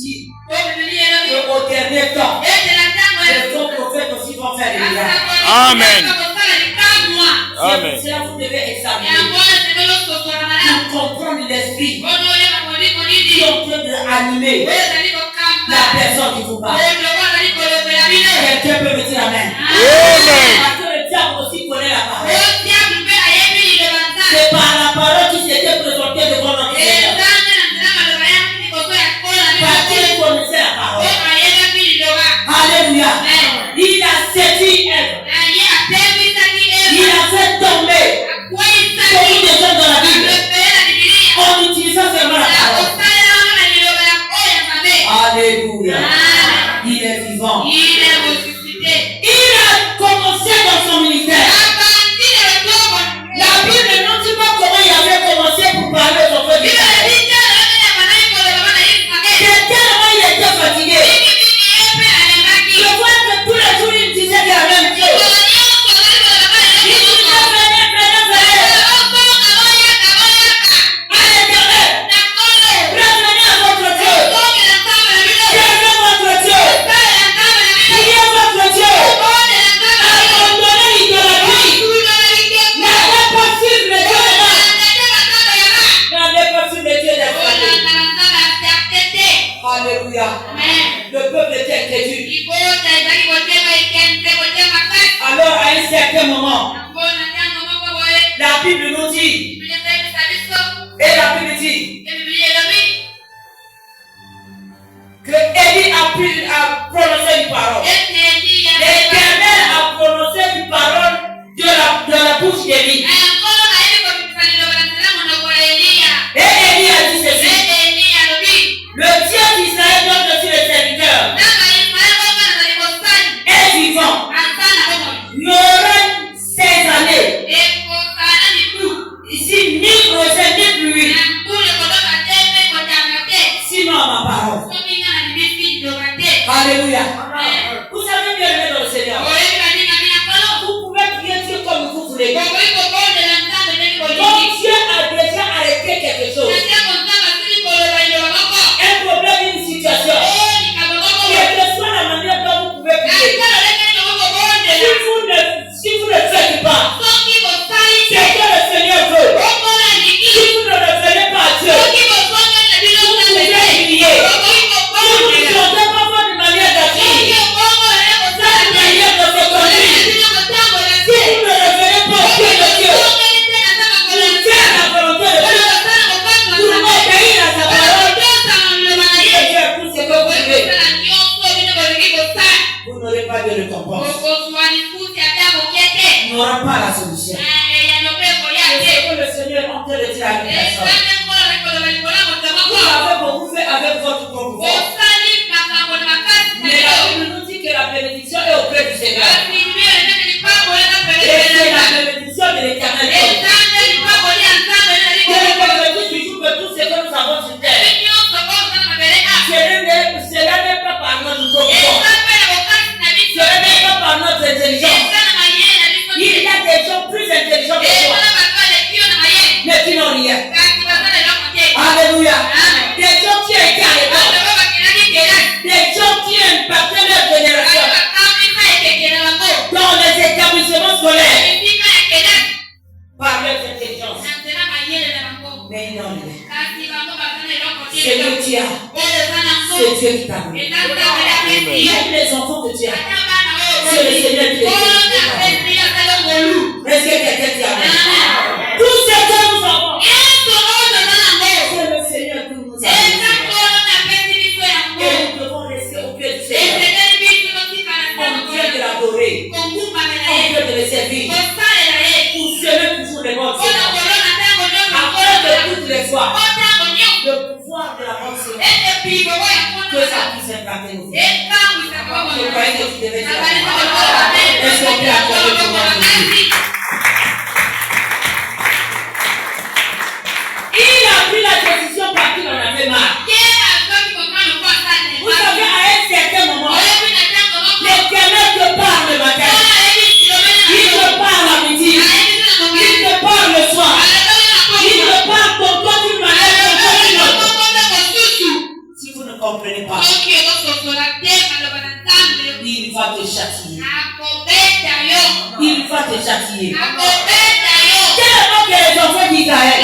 Au dernier temps, les autres prophètes aussi vont faire des miracles. Amen. Amen. C'est là que vous devez examiner. Pour comprendre l'esprit qui est en train d'animer la personne qui vous parle. Quelqu'un peut me dire Amen. Amen. Parce que le diable aussi connaît la parole. C'est par la parole qui s'était présentée devant notre Seigneur. Parce qu'il connaissait la parole. Alléluia. Il a séduit Ève. Il a fait tomber beaucoup de gens dans la Bible en utilisant seulement la parole. Alléluia. Il est vivant. Il a commencé dans son ministère. La Bible ne dit pas comment il avait commencé pour parler aux enfants d'Israël. Tellement il était fatigué. Je vois que tous les jours il disait la même chose. Il disait venez. À l'Éternel. Revenez à votre Dieu. Servez votre Dieu. Priez votre Dieu. Abandonnez l'idolâtrie. N'allez pas suivre le Dieu des morts. N'allez pas suivre le Dieu des morts. Alléluia. Le peuple était incrédule. Alors à un certain moment, la Bible nous dit, et la Bible dit que Élie a prononcé une parole. L'Éternel a prononcé une parole de la bouche d'Élie. Et Élie a dit ceci: le Dieu d'Israël dont je suis le serviteur est vivant. N'aurait ces années ici ni rosée ni pluie, sinon ma parole. Alléluia. Vous savez bien aimer dans le Seigneur. Vous pouvez prier Dieu comme vous voulez. Donc Dieu a déjà arrêté quelque chose. Un problème, une situation. Quelle que soit la manière dont vous pouvez prier. Si vous ne faites pas, c'est que le Seigneur veut. Si vous ne revenez pas à Dieu, vous pouvez prier. Si vous ne chantez pas votre manière d'agir, votre manière de se conduire, si vous ne revenez pas au pied de Dieu, pour faire la volonté de Dieu, pour obéir à sa parole, et faire tout ce que vous voulez, vous n'aurez pas de récompense. Vous n'aurez pas la solution. C'est ce que le Seigneur est en train de dire à une personne. Vous avez beaucoup fait avec votre propre force. Mais la Bible nous dit que la bénédiction est auprès du Seigneur. Et c'est la bénédiction de l'Éternel. Que le bénédiction du jour que tout ce que nous avons sur terre, cela n'est pas par notre propre force. Cela n'est pas par notre intelligence. Il y a des gens plus intelligents que toi, mais qui n'ont rien. Alléluia. Des gens qui ont été à l'école. Des gens qui ont impacté leur génération dans les établissements scolaires par leur intelligence. Mais ils n'ont rien. C'est le Dieu. C'est Dieu qui t'a donné. Même les enfants que tu as, c'est le Seigneur qui les donne. Est-ce que quelqu'un dit Amen? Tout ce que nous avons, c'est le Seigneur qui nous a donné. Et nous devons rester au pied du Seigneur. En train de l'adorer. En train de le servir. Pour semer toujours les bonnes choses. Après de toutes les fois, le pouvoir de la bonne chose, que ça puisse impacter nos vies. Je croyais que tu devais dire Amen. Est-ce qu'on peut accorder pour moi aussi? Il a pris la décision parce qu'il en avait marre. Vous savez, à un certain moment, l'Éternel te parle le matin, il te parle à midi, il te parle le soir, il te parle pour toi d'une manière, pour toi d'une autre. Si vous ne comprenez pas, il va te châtier. Il va te châtier. Tellement que les enfants d'Israël,